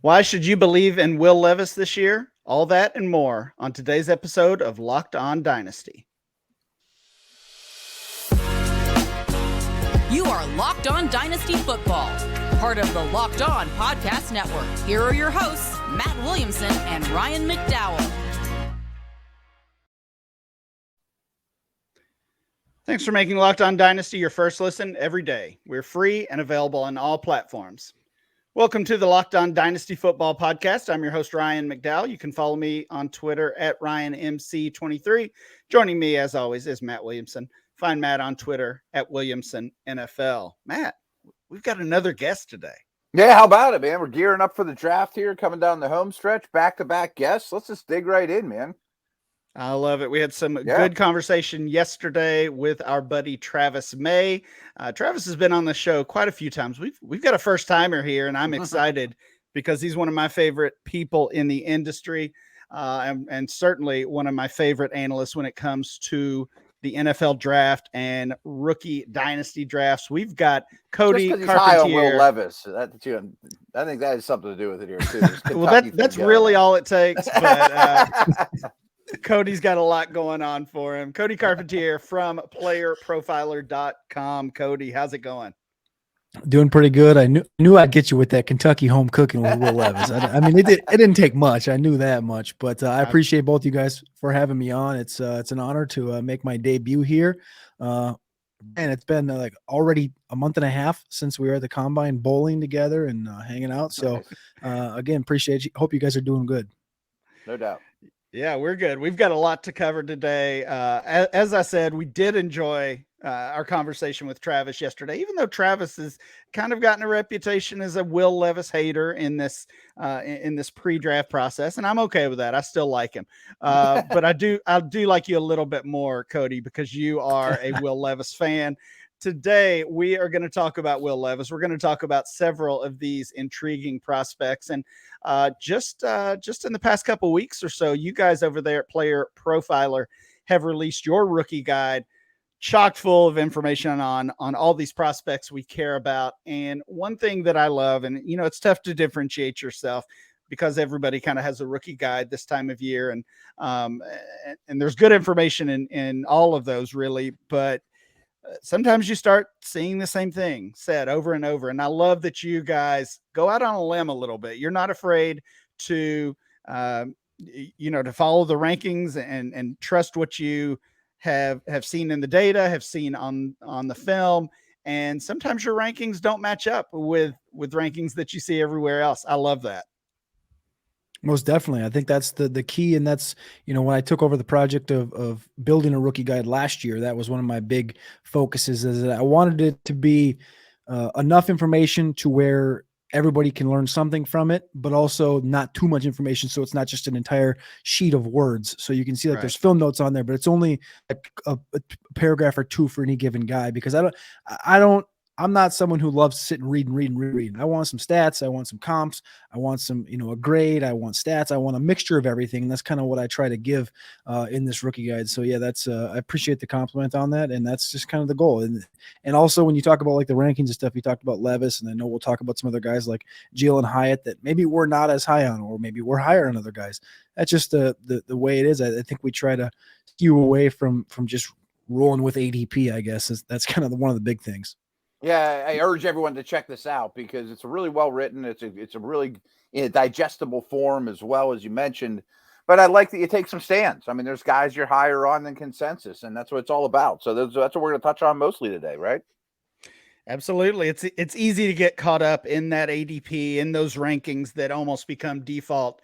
Why should you believe in Will Levis this year? All that and more on today's episode of Locked On Dynasty. You are Locked On Dynasty Football, part of the Locked On Podcast Network. Here are your hosts, Matt Williamson and Ryan McDowell. Thanks for making Locked On Dynasty your first listen every day. We're free and available on all platforms. Welcome to the Locked On Dynasty Football Podcast. I'm your host, Ryan McDowell. You can follow me on Twitter at RyanMC23. Joining me, as always, is Matt Williamson. Find Matt on Twitter at WilliamsonNFL. Matt, we've got another guest today. Yeah, how about it, man? We're gearing up for the draft here, coming down the home stretch, back-to-back guests. Let's just dig right in, man. I love it. We had some good conversation yesterday with our buddy Travis May. Travis has been on the show quite a few times. We've got a first timer here, and I'm excited because he's one of my favorite people in the industry, and certainly one of my favorite analysts when it comes to the NFL draft and rookie dynasty drafts. We've got Cody Carpentier. High on Will Levis. I think that has something to do with it here too. Well, that's really all it takes. But Cody's got a lot going on for him. Cody Carpentier from playerprofiler.com. Cody, how's it going? Doing pretty good. I knew I'd get you with that Kentucky home cooking with Will Levis. I mean, it didn't take much. I knew that much, but I appreciate both you guys for having me on. It's an honor to make my debut here. And it's been like already a month and a half since we were at the Combine bowling together and hanging out. So again, appreciate you. Hope you guys are doing good. No doubt. Yeah, we're good. We've got a lot to cover today. As I said, we did enjoy our conversation with Travis yesterday, even though Travis has kind of gotten a reputation as a Will Levis hater in this pre-draft process, and I'm okay with that. I still like him, but I do like you a little bit more, Cody, because you are a Will Levis fan. Today, we are going to talk about Will Levis. We're going to talk about several of these intriguing prospects. And just in the past couple weeks or so, you guys over there at Player Profiler have released your rookie guide, chock full of information on all these prospects we care about. And one thing that I love, and it's tough to differentiate yourself because everybody kind of has a rookie guide this time of year. And there's good information in all of those, really. But sometimes you start seeing the same thing said over and over. And I love that you guys go out on a limb a little bit. You're not afraid to, to follow the rankings and trust what you have seen in the data, have seen on the film. And sometimes your rankings don't match up with rankings that you see everywhere else. I love that. Most definitely. I think that's the key. And that's, when I took over the project of building a rookie guide last year, that was one of my big focuses, is that I wanted it to be enough information to where everybody can learn something from it, but also not too much information. So it's not just an entire sheet of words. So you can see that there's film notes on there, but it's only a paragraph or two for any given guy, because I'm not someone who loves to sit and read. I want some stats. I want some comps. I want some, a grade. I want stats. I want a mixture of everything. And that's kind of what I try to give in this rookie guide. So yeah, that's I appreciate the compliment on that. And that's just kind of the goal. And also when you talk about like the rankings and stuff, you talked about Levis, and I know we'll talk about some other guys like Jalin and Hyatt that maybe we're not as high on, or maybe we're higher on other guys. That's just the way it is. I think we try to skew away from just rolling with ADP, I guess. That's kind of one of the big things. Yeah, I urge everyone to check this out because it's a really well written. It's a really digestible form, as well, as you mentioned. But I like that you take some stands. I mean, there's guys you're higher on than consensus, and that's what it's all about. So that's what we're going to touch on mostly today, right? Absolutely. It's easy to get caught up in that ADP, in those rankings that almost become default.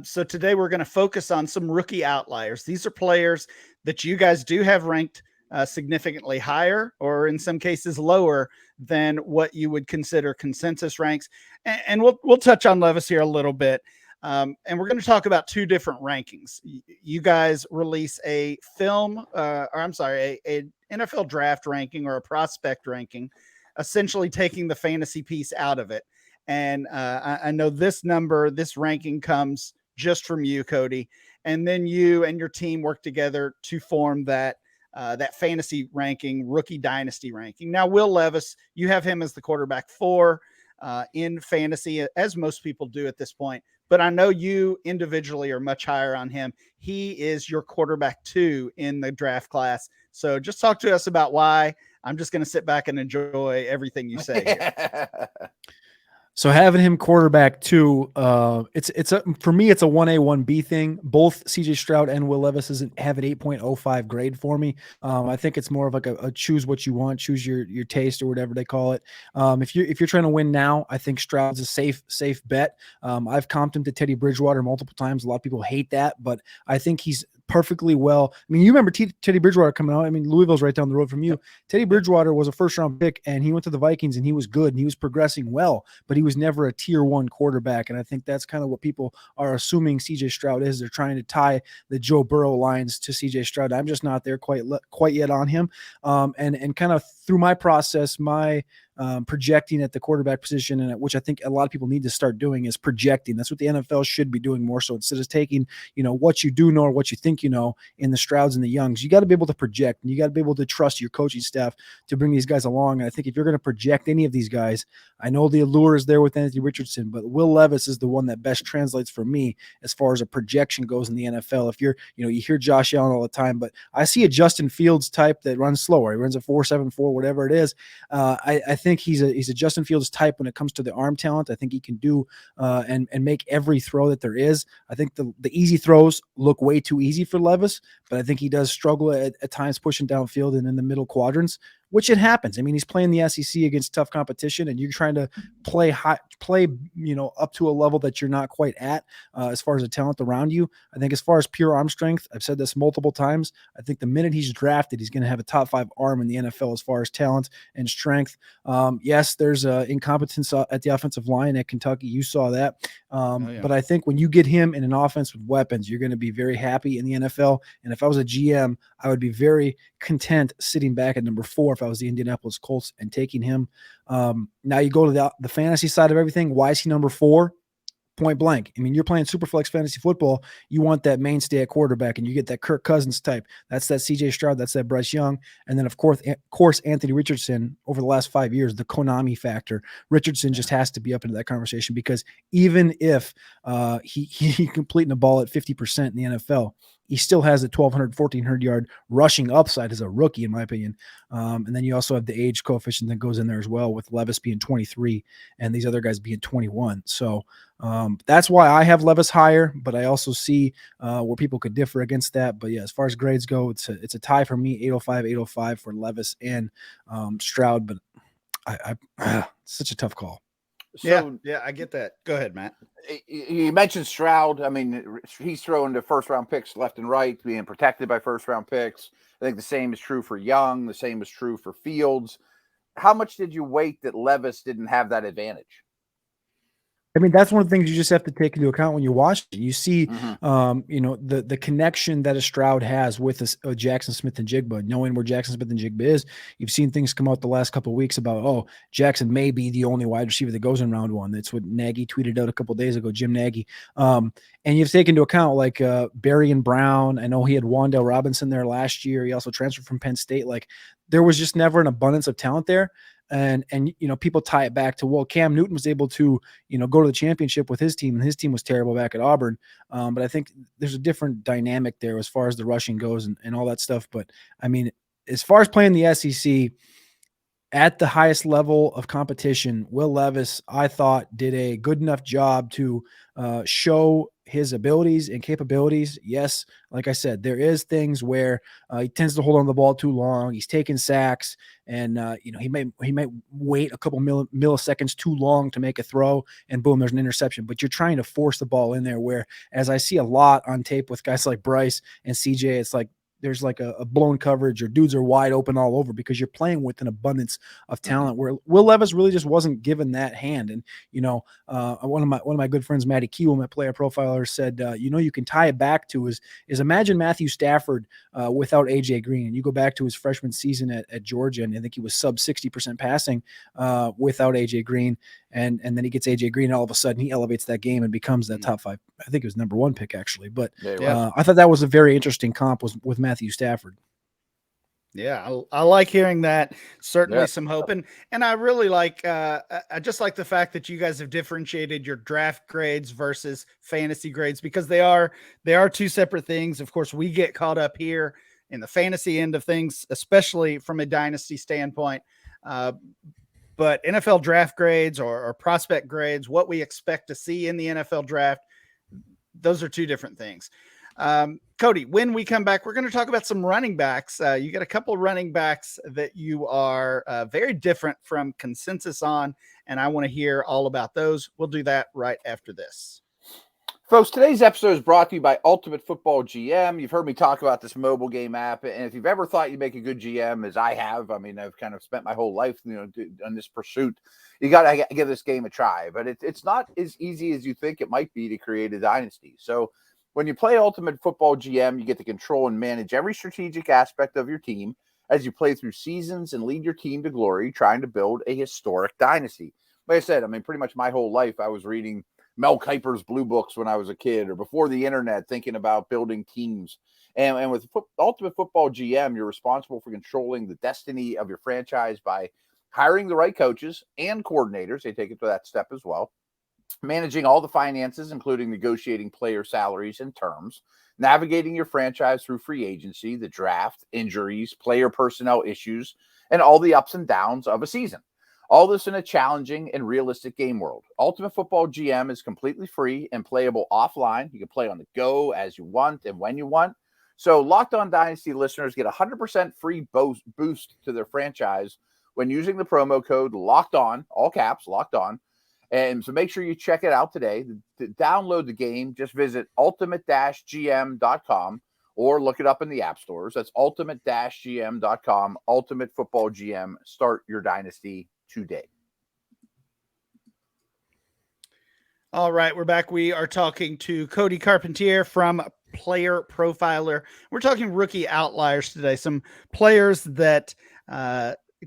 So today we're going to focus on some rookie outliers. These are players that you guys do have ranked significantly higher, or in some cases lower than what you would consider consensus ranks. And we'll touch on Levis here a little bit. And we're going to talk about two different rankings. You guys release a a NFL draft ranking or a prospect ranking, essentially taking the fantasy piece out of it. And I know this ranking comes just from you, Cody. And then you and your team work together to form that fantasy ranking, rookie dynasty ranking. Now, Will Levis, you have him as the quarterback 4. in fantasy, as most people do at this point. But I know you individually are much higher on him. He is your quarterback 2 in the draft class. So just talk to us about why. I'm just going to sit back and enjoy everything you say here. So having him quarterback 2, it's for me, it's a 1A, 1B thing. Both CJ Stroud and Will Levis have an 8.05 grade for me. I think it's more of like a choose what you want, choose your taste or whatever they call it. If you're trying to win now, I think Stroud's a safe bet. I've comped him to Teddy Bridgewater multiple times. A lot of people hate that, but I think he's perfectly well. I mean, you remember Teddy Bridgewater coming out. I mean, Louisville's right down the road from you. Teddy Bridgewater was a first-round pick, and he went to the Vikings, and he was good, and he was progressing well, but he was never a tier 1 quarterback, and I think that's kind of what people are assuming CJ Stroud is. They're trying to tie the Joe Burrow lines to CJ Stroud. I'm just not there quite yet on him, and kind of through my process, my projecting at the quarterback position, and which I think a lot of people need to start doing is projecting. That's what the NFL should be doing more so. Instead of taking, what you do know or what you think you know in the Strouds and the Youngs, you got to be able to project, and you got to be able to trust your coaching staff to bring these guys along. And I think if you're going to project any of these guys, I know the allure is there with Anthony Richardson, but Will Levis is the one that best translates for me as far as a projection goes in the NFL. If you're, you hear Josh Allen all the time, but I see a Justin Fields type that runs slower. He runs a 4.74, whatever it is. I think he's a Justin Fields type when it comes to the arm talent. I think he can do and make every throw that there is. I think the easy throws look way too easy for Levis, but I think he does struggle at times pushing downfield and in the middle quadrants, which it happens. I mean, he's playing the SEC against tough competition, and you're trying to play up to a level that you're not quite at as far as the talent around you. I think as far as pure arm strength, I've said this multiple times, I think the minute he's drafted, he's going to have a top 5 arm in the NFL as far as talent and strength. Yes, there's incompetence at the offensive line at Kentucky. You saw that. But I think when you get him in an offense with weapons, you're going to be very happy in the NFL. And if I was a GM, I would be very content sitting back at number 4 if I was the Indianapolis Colts and taking him. Now you go to the fantasy side of everything. Why is he number 4? Point blank. I mean, you're playing Superflex fantasy football. You want that mainstay at quarterback, and you get that Kirk Cousins type. That's that CJ Stroud. That's that Bryce Young. And then, of course, Anthony Richardson over the last 5 years, the Konami factor. Richardson just has to be up into that conversation because even if he completing the ball at 50% in the NFL, he still has a 1,200, 1,400 yard rushing upside as a rookie, in my opinion. And then you also have the age coefficient that goes in there as well, with Levis being 23 and these other guys being 21. So that's why I have Levis higher, but I also see where people could differ against that. But yeah, as far as grades go, it's a tie for me, 805 for Levis and Stroud. But it's such a tough call. So, yeah, I get that. Go ahead, Matt. You mentioned Stroud. I mean, he's throwing to first-round picks left and right, being protected by first-round picks. I think the same is true for Young. The same is true for Fields. How much did you wait that Levis didn't have that advantage? I mean, that's one of the things you just have to take into account when you watch it. You see, the connection that a Stroud has with a Jackson Smith and Jigba, knowing where Jackson Smith and Jigba is. You've seen things come out the last couple of weeks about, Jackson may be the only wide receiver that goes in round 1. That's what Nagy tweeted out a couple of days ago, Jim Nagy. And you've taken into account like Barry and Brown. I know he had Wan'Dale Robinson there last year. He also transferred from Penn State. Like, there was just never an abundance of talent there. And people tie it back to, well, Cam Newton was able to, go to the championship with his team, and his team was terrible back at Auburn. But I think there's a different dynamic there as far as the rushing goes and all that stuff. But I mean, as far as playing the SEC at the highest level of competition, Will Levis, I thought, did a good enough job to show his abilities and capabilities. Yes, like I said, there is things where he tends to hold on to the ball too long. He's taking sacks, and he might wait a couple milliseconds too long to make a throw, and boom, there's an interception. But you're trying to force the ball in there. Where, as I see a lot on tape with guys like Bryce and CJ, it's like there's like a blown coverage, or dudes are wide open all over because you're playing with an abundance of talent, where Will Levis really just wasn't given that hand. And, one of my good friends, Matty Kiewel, my player profiler, said, you can tie it back to is imagine Matthew Stafford without AJ Green. And you go back to his freshman season at Georgia, and I think he was sub 60% passing without AJ Green. And then he gets AJ Green, and all of a sudden he elevates that game and becomes that top 5. I think it was number 1 pick, actually. But I thought that was a very interesting comp with Matthew Stafford. Yeah, I like hearing that. Certainly Yeah. some hope. And I really like, I just like the fact that you guys have differentiated your draft grades versus fantasy grades, because they are two separate things. Of course, we get caught up here in the fantasy end of things, especially from a dynasty standpoint. But NFL draft grades or prospect grades, what we expect to see in the NFL draft, those are two different things. Cody, when we come back, we're going to talk about some running backs. You got a couple of running backs that you are very different from consensus on, and I want to hear all about those. We'll do that right after this. Folks, today's episode is brought to you by Ultimate Football GM. You've heard me talk about this mobile game app, and if you've ever thought you'd make a good GM, as I have, I mean, I've kind of spent my whole life, on this pursuit. You got to give this game a try, but it's not as easy as you think it might be to create a dynasty. So when you play Ultimate Football GM, you get to control and manage every strategic aspect of your team as you play through seasons and lead your team to glory, trying to build a historic dynasty. Like I said, I mean, pretty much my whole life I was reading Mel Kiper's Blue Books when I was a kid, or before the internet, thinking about building teams. And with Ultimate Football GM, you're responsible for controlling the destiny of your franchise by hiring the right coaches and coordinators. They take it to that step as well. Managing all the finances, including negotiating player salaries and terms, navigating your franchise through free agency, the draft, injuries, player personnel issues, and all the ups and downs of a season. All this in a challenging and realistic game world. Ultimate Football GM is completely free and playable offline. You can play on the go as you want and when you want. So Locked On Dynasty listeners get 100% free boost to their franchise when using the promo code Locked On, all caps, Locked On. And so make sure you check it out today. To download the game, just visit ultimate-gm.com or look it up in the app stores. That's ultimate-gm.com, Ultimate Football GM. Start your dynasty today. All right, we're back. We are talking to Cody Carpentier from Player Profiler. We're talking rookie outliers today, some players that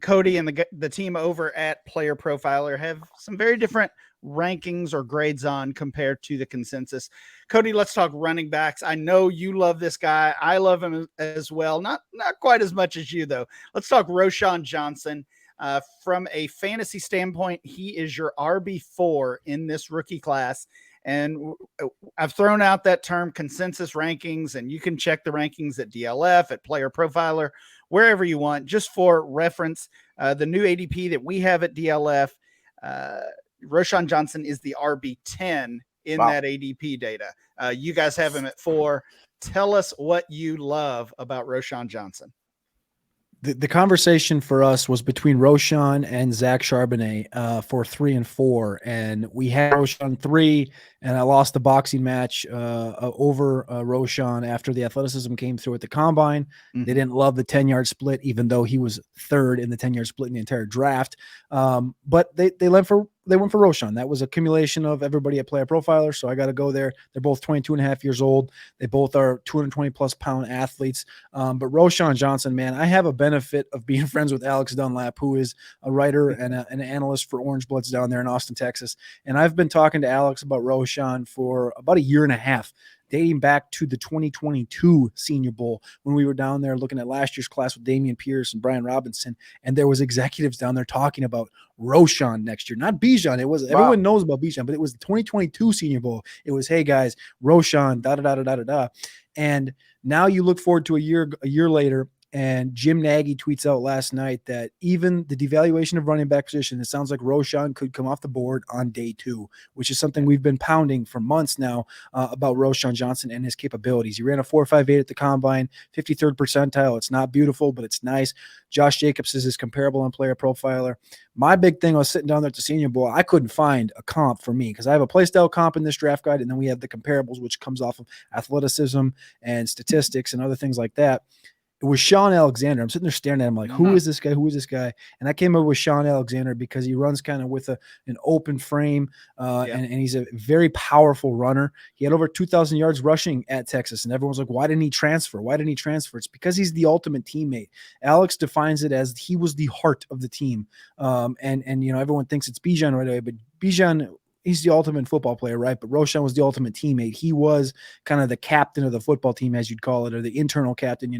Cody and the team over at Player Profiler have some very different rankings or grades on compared to the consensus. Cody, let's talk running backs. I know you love this guy. I love him as well. Not quite as much as you, though. Let's talk Roschon Johnson. From a fantasy standpoint, he is your RB4 in this rookie class. And I've thrown out that term consensus rankings, and you can check the rankings at DLF, at Player Profiler, wherever you want. Just for reference, the new ADP that we have at DLF, Roschon Johnson is the RB10 in that ADP data. You guys have him at 4. Tell us what you love about Roschon Johnson. The conversation for us was between Roschon and Zach Charbonnet for 3 and 4, and we had Roschon 3, and I lost the boxing match over Roschon after the athleticism came through at the combine. Mm-hmm. They didn't love the 10-yard split, even though he was 3rd in the 10-yard split in the entire draft. But they went for Roschon. That was accumulation of everybody at Player Profiler, so I got to go there. They're both 22 and a half years old. They both are 220-plus pound athletes. But Roschon Johnson, man, I have a benefit of being friends with Alex Dunlap, who is a writer and an analyst for Orange Bloods down there in Austin, Texas. And I've been talking to Alex about Roschon for about a year and a half, dating back to the 2022 Senior Bowl when we were down there looking at last year's class with Damian Pierce and Brian Robinson, and there was executives down there talking about Roschon next year, not Bijan. It was everyone knows about Bijan, but it was the 2022 Senior Bowl. It was, hey guys, Roschon, and now you look forward to a year later. And Jim Nagy tweets out last night that even the devaluation of running back position, it sounds like Roschon could come off the board on day 2, which is something we've been pounding for months now about Roschon Johnson and his capabilities. He ran a 4.58 at the combine, 53rd percentile. It's not beautiful, but it's nice. Josh Jacobs is his comparable on Player Profiler. My big thing, I was sitting down there at the Senior Bowl, I couldn't find a comp for me because I have a playstyle comp in this draft guide, and then we have the comparables, which comes off of athleticism and statistics and other things like that. It was Sean Alexander. I'm sitting there staring at him like, who is this guy? Who is this guy? And I came up with Sean Alexander because he runs kind of with an open frame, and he's a very powerful runner. He had over 2,000 yards rushing at Texas, and everyone's like, why didn't he transfer? Why didn't he transfer? It's because he's the ultimate teammate. Alex defines it as he was the heart of the team. And everyone thinks it's Bijan right away, but Bijan he's the ultimate football player, right? But Roschon was the ultimate teammate. He was kind of the captain of the football team, as you'd call it, or the internal captain,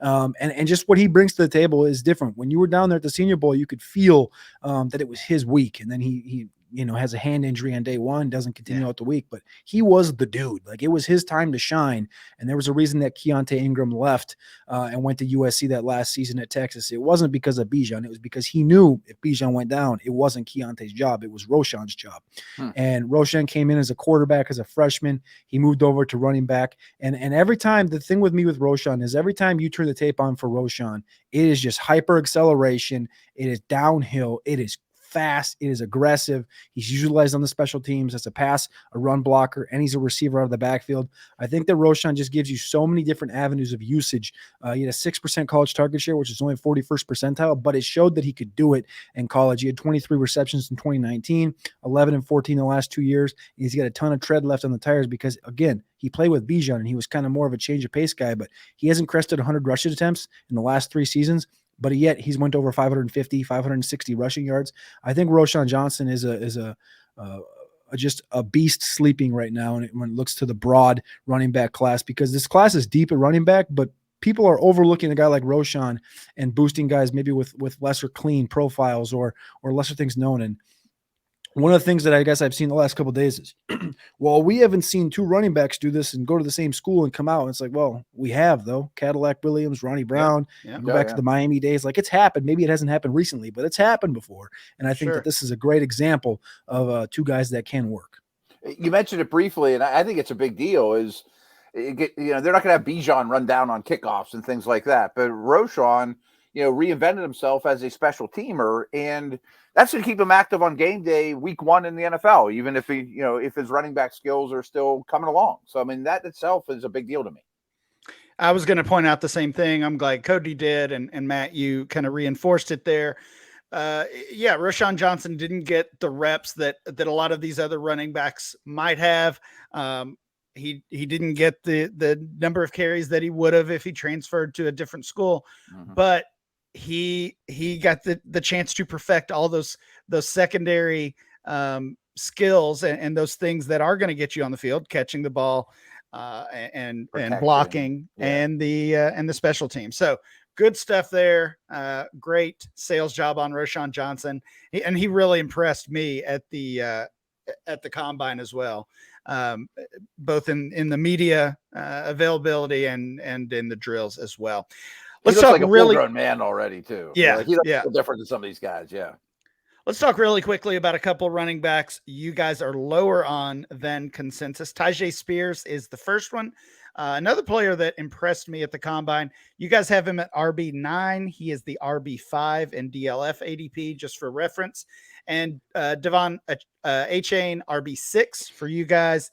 and just what he brings to the table is different. When you were down there at the Senior Bowl, you could feel that it was his week, and then he has a hand injury on day one, doesn't continue out the week, but he was the dude. Like, it was his time to shine. And there was a reason that Keontae Ingram left and went to USC that last season at Texas. It wasn't because of Bijan. It was because he knew if Bijan went down, it wasn't Keontae's job. It was Roschon's job. And Roschon came in as a quarterback, as a freshman. He moved over to running back. And every time, the thing with me with Roschon is every time you turn the tape on for Roschon, it is just hyper acceleration. It is downhill. It is fast. It is aggressive. He's utilized on the special teams as a pass, a run blocker, and he's a receiver out of the backfield. I think that Roschon just gives you so many different avenues of usage. He had a 6% college target share, which is only 41st percentile, but it showed that he could do it in college. He had 23 receptions in 2019, 11 and 14 in the last 2 years. He's got a ton of tread left on the tires because, again, he played with Bijan, and he was kind of more of a change of pace guy, but he hasn't crested 100 rushing attempts in the last 3 seasons. But yet he's went over 550, 560 rushing yards. I think Roschon Johnson is just a beast sleeping right now when it looks to the broad running back class, because this class is deep at running back, but people are overlooking a guy like Roschon and boosting guys maybe with lesser clean profiles or lesser things known. And one of the things that I guess I've seen the last couple of days is, well, we haven't seen 2 running backs do this and go to the same school and come out. And it's like, well, we have, though. Cadillac Williams, Ronnie Brown, go back to the Miami days. Like, it's happened. Maybe it hasn't happened recently, but it's happened before. And I think that this is a great example of 2 guys that can work. You mentioned it briefly, and I think it's a big deal. Is they're not going to have Bijan run down on kickoffs and things like that. But Roschon, reinvented himself as a special teamer, and that's going to keep him active on game day week 1 in the NFL, even if if his running back skills are still coming along. So, I mean, that itself is a big deal to me. I was going to point out the same thing. I'm glad Cody did. And Matt, you kind of reinforced it there. Roschon Johnson didn't get the reps that a lot of these other running backs might have. He didn't get the number of carries that he would have if he transferred to a different school, but he got the chance to perfect all those secondary skills and those things that are going to get you on the field, catching the ball and blocking and the special team. So good stuff there. Great sales job on Roschon Johnson. He really impressed me at the combine as well. Both in the media availability and in the drills as well. Let's talk like a full-grown man already too. Yeah, he looks different than some of these guys. Yeah. Let's talk really quickly about a couple running backs you guys are lower on than consensus. Tyjae Spears is the first one. Another player that impressed me at the combine. You guys have him at RB9. He is the RB5 in DLF ADP, just for reference. And Devon Achane, RB6 for you guys,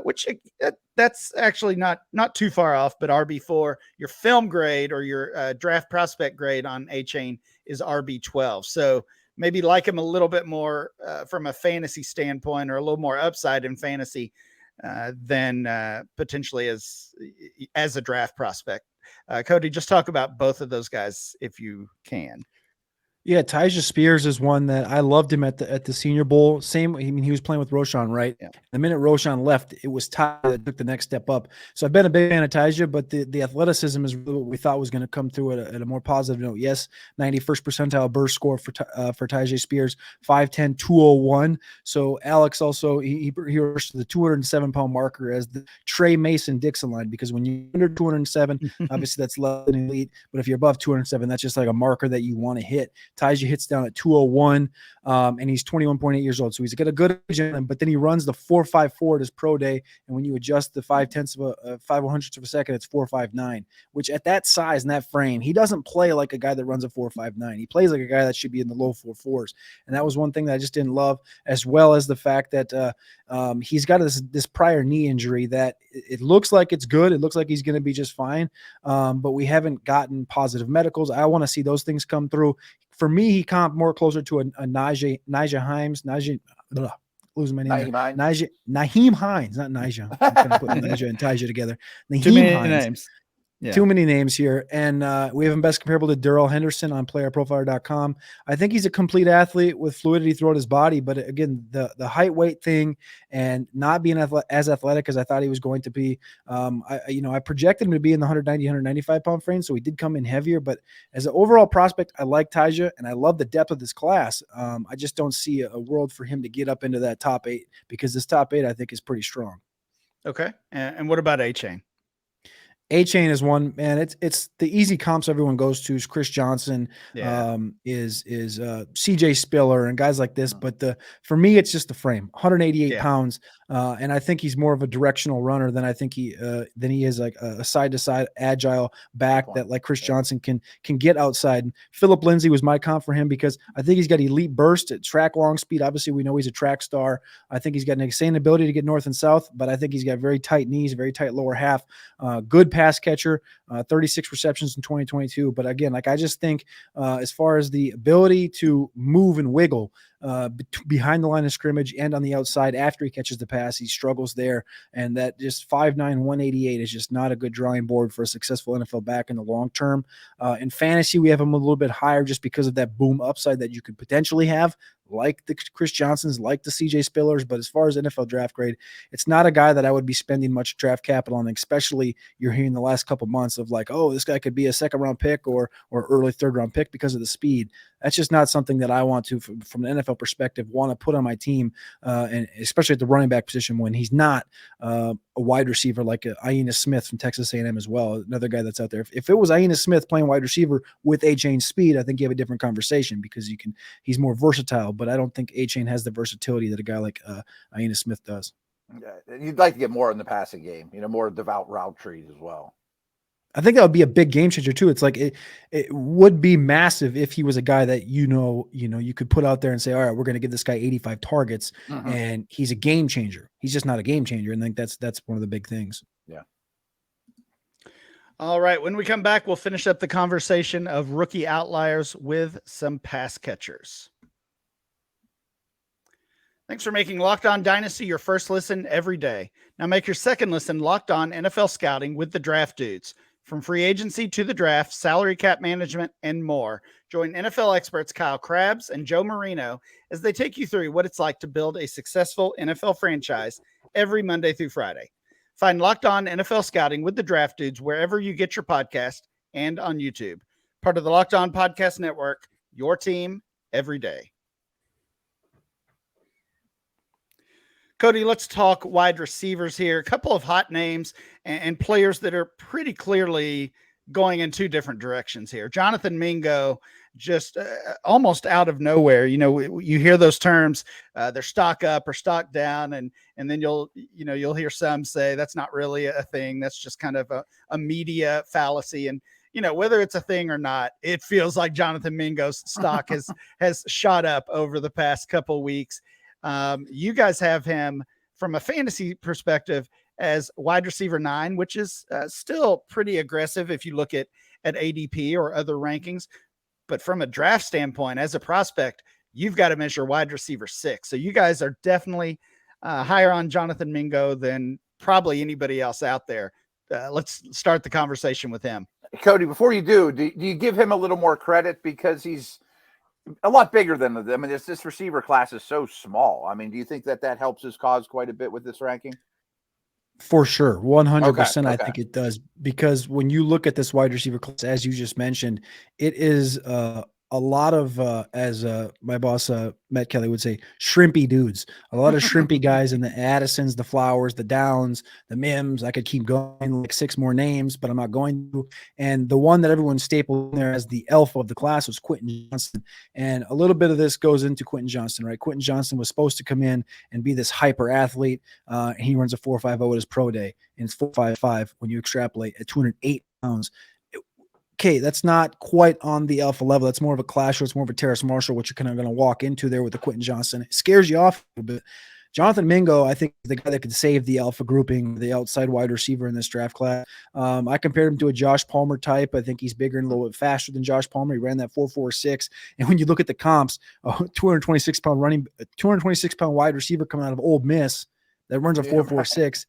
which that's actually not too far off, but RB4. Your film grade or your draft prospect grade on Achane is RB12. So maybe like him a little bit more from a fantasy standpoint, or a little more upside in fantasy than potentially as a draft prospect. Cody, just talk about both of those guys if you can. Yeah, Tyjae Spears is one that I loved him at the Senior Bowl. He was playing with Roschon, right? Yeah. The minute Roschon left, it was Tyjae that took the next step up. So I've been a big fan of Tyjae, but the athleticism is really what we thought was going to come through at a more positive note. Yes, 91st percentile burst score for Tyjae Spears, 5'10", 201. So Alex also he rushed to the 207-pound marker as the Trey Mason Dixon line, because when you're under 207, obviously that's less than elite. But if you're above 207, that's just like a marker that you want to hit. Tyjae hits down at 201, and he's 21.8 years old. So he's got a good age in him, but then he runs the 4.54 at his pro day. And when you adjust the 5/100ths of a second, it's 4.59, which at that size and that frame, he doesn't play like a guy that runs a 4.59. He plays like a guy that should be in the low 4.4s. And that was one thing that I just didn't love, as well as the fact that he's got this prior knee injury that it looks like it's good. It looks like he's going to be just fine. But we haven't gotten positive medicals. I want to see those things come through. For me, he comped more closer to a Nyheim Hines. Losing my name. Nyheim Hines, not Nyjah. I'm going to put Nyjah and Tyjae together. Too many names. Yeah. Too many names here. And we have him best comparable to Darrell Henderson on playerprofiler.com. I think he's a complete athlete with fluidity throughout his body. But again, the height weight thing and not being as athletic as I thought he was going to be. I projected him to be in the 190, 195 pound frame. So he did come in heavier. But as an overall prospect, I like Tyja and I love the depth of this class. I just don't see a world for him to get up into that top 8 because this top 8 I think is pretty strong. Okay. And what about Achane? Achane is one, man. It's the easy comps everyone goes to is Chris Johnson, is CJ Spiller and guys like this. But for me, it's just the frame, 188 pounds. And I think he's more of a directional runner than I think he is like a side to side agile back that like Chris Johnson can get outside. And Phillip Lindsay was my comp for him because I think he's got elite burst at track long speed. Obviously we know he's a track star. I think he's got an insane ability to get north and south, but I think he's got very tight knees, very tight lower half, good pass catcher, 36 receptions in 2022. But again, like I just think as far as the ability to move and wiggle behind the line of scrimmage and on the outside after he catches the pass, he struggles there. And that just 5'9", 188 is just not a good drawing board for a successful NFL back in the long term. In fantasy, we have him a little bit higher just because of that boom upside that you could potentially have, like the Chris Johnsons, like the CJ Spillers. But as far as NFL draft grade, it's not a guy that I would be spending much draft capital on, especially you're hearing the last couple months of like, oh, this guy could be a second round pick or early third round pick because of the speed. That's just not something that I want to, from an NFL perspective, want to put on my team, and especially at the running back position when he's not a wide receiver like Aina Smith from Texas A&M as well, another guy that's out there. If it was Aina Smith playing wide receiver with Achane's speed, I think you have a different conversation because he's more versatile, but I don't think Achane has the versatility that a guy like Aina Smith does. Yeah, you'd like to get more in the passing game, more devout route trees as well. I think that would be a big game changer too. It's like it would be massive if he was a guy that you could put out there and say, all right, we're going to give this guy 85 targets, and he's a game changer. He's just not a game changer, and I think that's one of the big things. Yeah. All right. When we come back, we'll finish up the conversation of rookie outliers with some pass catchers. Thanks for making Locked On Dynasty your first listen every day. Now make your second listen Locked On NFL Scouting with the Draft Dudes. From free agency to the draft, salary cap management, and more. Join NFL experts Kyle Krabs and Joe Marino as they take you through what it's like to build a successful NFL franchise every Monday through Friday. Find Locked On NFL Scouting with the Draft Dudes wherever you get your podcast and on YouTube. Part of the Locked On Podcast Network, your team every day. Cody, let's talk wide receivers here. A couple of hot names and players that are pretty clearly going in two different directions here. Jonathan Mingo, just almost out of nowhere. You hear those terms, they're stock up or stock down, and then you'll hear some say that's not really a thing. That's just kind of a media fallacy. And whether it's a thing or not, it feels like Jonathan Mingo's stock has shot up over the past couple weeks. You guys have him from a fantasy perspective as wide receiver 9, which is still pretty aggressive if you look at ADP or other rankings. But from a draft standpoint, as a prospect, you've got to measure wide receiver 6. So you guys are definitely higher on Jonathan Mingo than probably anybody else out there. Let's start the conversation with him. Cody, before you do you give him a little more credit because he's a lot bigger than them? I mean, this receiver class is so small. I mean, do you think that helps his cause quite a bit with this ranking? For sure. 100%. Okay. I think it does, because when you look at this wide receiver class, as you just mentioned, it is a lot of, as my boss, Matt Kelly would say, shrimpy dudes, a lot of shrimpy guys in the Addisons, the Flowers, the Downs, the Mims. I could keep going like 6 more names, but I'm not going to. And the one that everyone stapled in there as the alpha of the class was Quentin Johnston. And a little bit of this goes into Quentin Johnston, right? Quentin Johnston was supposed to come in and be this hyper athlete. He runs a 4.50 at his pro day, and it's 4.55 when you extrapolate at 208 pounds. Okay, that's not quite on the alpha level. That's more of a Clasher. It's more of a Terrace Marshall, what you're kind of going to walk into there with the Quentin Johnston. It scares you off a little bit. Jonathan Mingo, I think, is the guy that could save the alpha grouping, the outside wide receiver in this draft class. I compared him to a Josh Palmer type. I think he's bigger and a little bit faster than Josh Palmer. He ran that 4.46. And when you look at the comps, 226-pound wide receiver coming out of Ole Miss that runs a 4.46.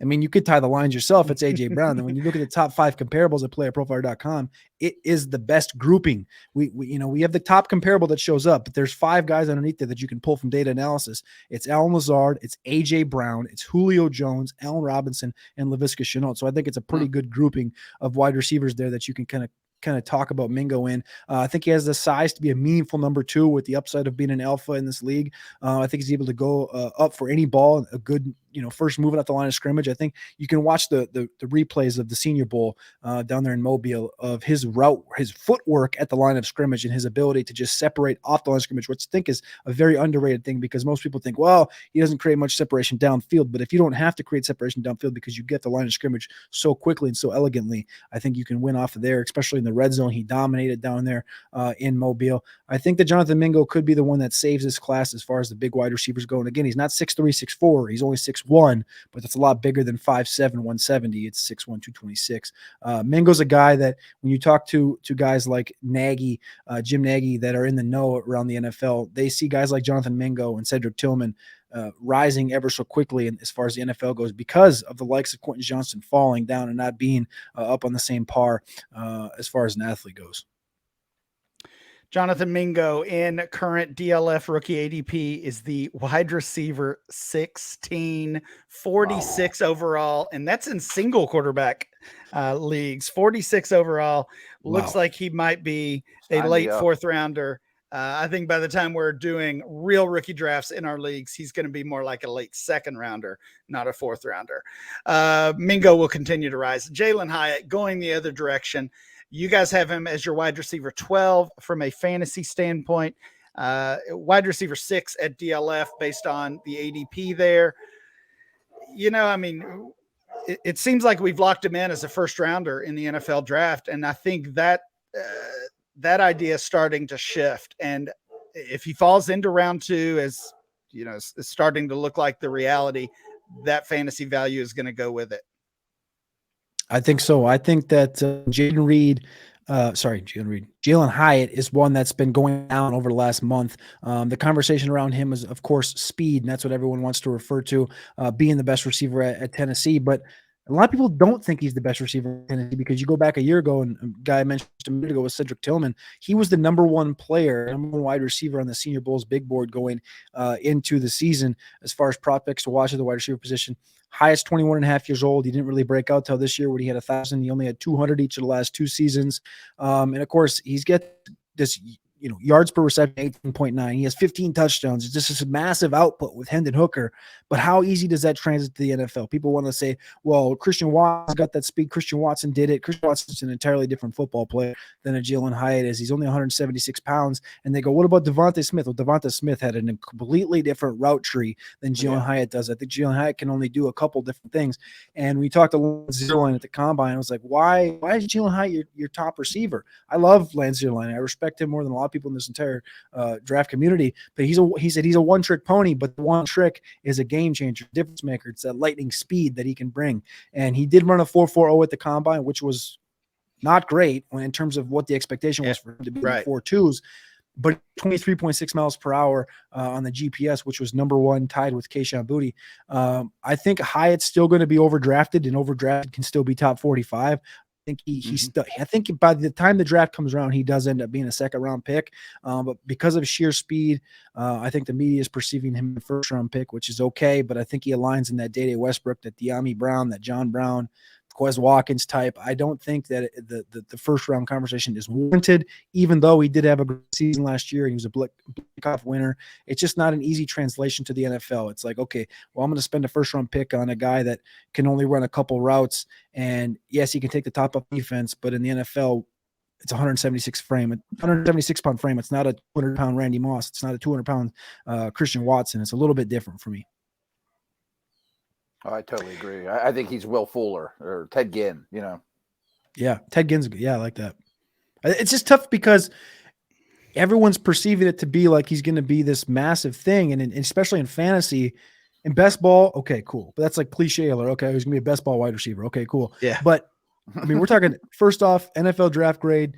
I mean, you could tie the lines yourself. It's AJ Brown. And when you look at the top 5 comparables at playerprofiler.com, it is the best grouping. We have the top comparable that shows up, but there's 5 guys underneath there that you can pull from data analysis. It's Allen Lazard, it's AJ Brown, it's Julio Jones, Allen Robinson, and Laviska Shenault. So I think it's a pretty good grouping of wide receivers there that you can kind of talk about Mingo in. I think he has the size to be a meaningful number 2 with the upside of being an alpha in this league. I think he's able to go up for any ball, a good, first moving at the line of scrimmage. I think you can watch the replays of the Senior Bowl down there in Mobile of his route, his footwork at the line of scrimmage and his ability to just separate off the line of scrimmage, which I think is a very underrated thing because most people think, well, he doesn't create much separation downfield. But if you don't have to create separation downfield because you get the line of scrimmage so quickly and so elegantly, I think you can win off of there, especially in the red zone. He dominated down there in Mobile. I think that Jonathan Mingo could be the one that saves this class as far as the big wide receivers go. And again, he's not 6'3", 6'4". He's only 6'1", but that's a lot bigger than 5'7", 170. It's 6'1", 226. Mingo's a guy that when you talk to guys like Nagy, Jim Nagy, that are in the know around the NFL, they see guys like Jonathan Mingo and Cedric Tillman rising ever so quickly and as far as the NFL goes because of the likes of Quentin Johnston falling down and not being up on the same par as far as an athlete goes. Jonathan Mingo in current DLF rookie ADP is the wide receiver 16, 46 overall, and that's in single quarterback leagues. 46 overall. Looks like he might be a late 4th rounder. I think by the time we're doing real rookie drafts in our leagues, he's going to be more like a late 2nd rounder, not a 4th rounder. Mingo will continue to rise. Jalin Hyatt going the other direction. You guys have him as your wide receiver 12 from a fantasy standpoint, wide receiver 6 at DLF based on the ADP there. It seems like we've locked him in as a 1st rounder in the NFL draft. And I think that that idea is starting to shift. And if he falls into round 2, as is starting to look like the reality, that fantasy value is going to go with it. I think so. I think that Jalin Hyatt is one that's been going down over the last month. The conversation around him is, of course, speed, and that's what everyone wants to refer to, being the best receiver at Tennessee. But a lot of people don't think he's the best receiver in Tennessee because you go back a year ago, and a guy I mentioned a minute ago was Cedric Tillman. He was the number 1 player, number 1 wide receiver on the Senior Bowl's big board going into the season as far as prospects to watch at the wide receiver position. Highest 21.5 years old. He didn't really break out till this year when he had 1,000. He only had 200 each of the last 2 seasons. And of course, he's got this, yards per reception, 18.9. He has 15 touchdowns. It's just this massive output with Hendon Hooker. But how easy does that translate to the NFL? People want to say, well, Christian Watson got that speed. Christian Watson did it. Christian Watson's an entirely different football player than a Jalin Hyatt is. He's only 176 pounds. And they go, what about Devontae Smith? Well, Devontae Smith had a completely different route tree than Jalin Hyatt does. I think Jalin Hyatt can only do a couple different things. And we talked to Lance Zierlein at the Combine. I was like, why is Jalin Hyatt your top receiver? I love Lance Zierlein. I respect him more than a lot of people in this entire draft community. But he said he's a one-trick pony, but the one trick is a game changer, difference maker. It's that lightning speed that he can bring. And he did run a 4.40 at the Combine, which was not great in terms of what the expectation was for him to be in the 4.2s, but 23.6 miles per hour on the GPS, which was number 1, tied with Kayshon Boutte. I think Hyatt's still going to be overdrafted, and overdrafted can still be top 45. I think by the time the draft comes around, he does end up being a 2nd-round pick. But because of sheer speed, I think the media is perceiving him a 1st-round pick, which is okay. But I think he aligns in that Dede Westbrook, that De'Ami Brown, that John Brown, Quez Watkins type. I don't think that the 1st-round conversation is warranted, even though he did have a great season last year. He was a Blackoff winner. It's just not an easy translation to the NFL. It's like, okay, well, I'm going to spend a 1st-round pick on a guy that can only run a couple routes. And yes, he can take the top of defense, but in the NFL, it's 176-pound frame. It's not a 200-pound Randy Moss. It's not a 200-pound Christian Watson. It's a little bit different for me. Oh, I totally agree. I think he's Will Fuller or Ted Ginn, Yeah, Ted Ginn's good. Yeah, I like that. It's just tough because everyone's perceiving it to be like he's going to be this massive thing, and especially in fantasy. In best ball, okay, cool. But that's like cliche alert. Okay, he's going to be a best ball wide receiver. Okay, cool. Yeah. But, I mean, we're talking, first off, NFL draft grade,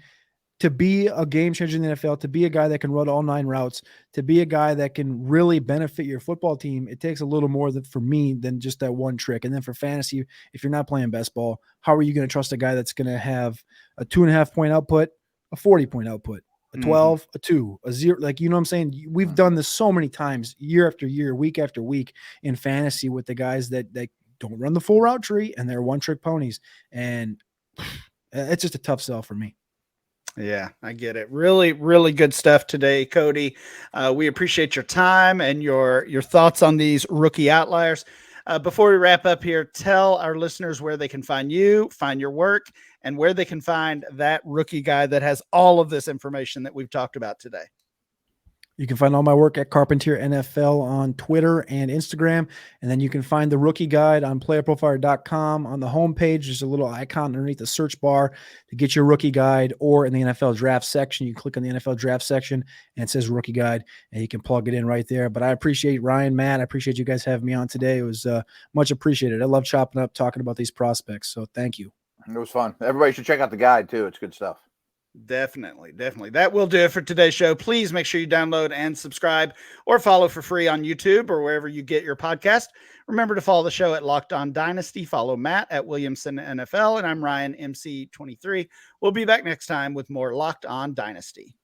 to be a game changer in the NFL, to be a guy that can run all 9 routes, to be a guy that can really benefit your football team, it takes a little more for me than just that one trick. And then for fantasy, if you're not playing best ball, how are you going to trust a guy that's going to have a 2.5 point output, a 40 point output, a 12, a 2, a 0? Like, you know what I'm saying? We've done this so many times, year after year, week after week in fantasy with the guys that don't run the full route tree and they're one trick ponies. And it's just a tough sell for me. Yeah, I get it. Really, really good stuff today, Cody. We appreciate your time and your thoughts on these rookie outliers. Before we wrap up here, tell our listeners where they can find you, find your work, and where they can find that rookie guide that has all of this information that we've talked about today. You can find all my work at Carpentier NFL on Twitter and Instagram. And then you can find the rookie guide on playerprofiler.com. On the homepage, there's a little icon underneath the search bar to get your rookie guide, or in the NFL draft section, you click on the NFL draft section and it says rookie guide and you can plug it in right there. But I appreciate Ryan, Matt. I appreciate you guys having me on today. It was much appreciated. I love chopping up, talking about these prospects. So thank you. It was fun. Everybody should check out the guide too. It's good stuff. Definitely. That will do it for today's show. Please make sure you download and subscribe or follow for free on YouTube or wherever you get your podcast. Remember to follow the show at Locked On Dynasty. Follow Matt at Williamson NFL, and I'm Ryan, MC23. We'll be back next time with more Locked On Dynasty.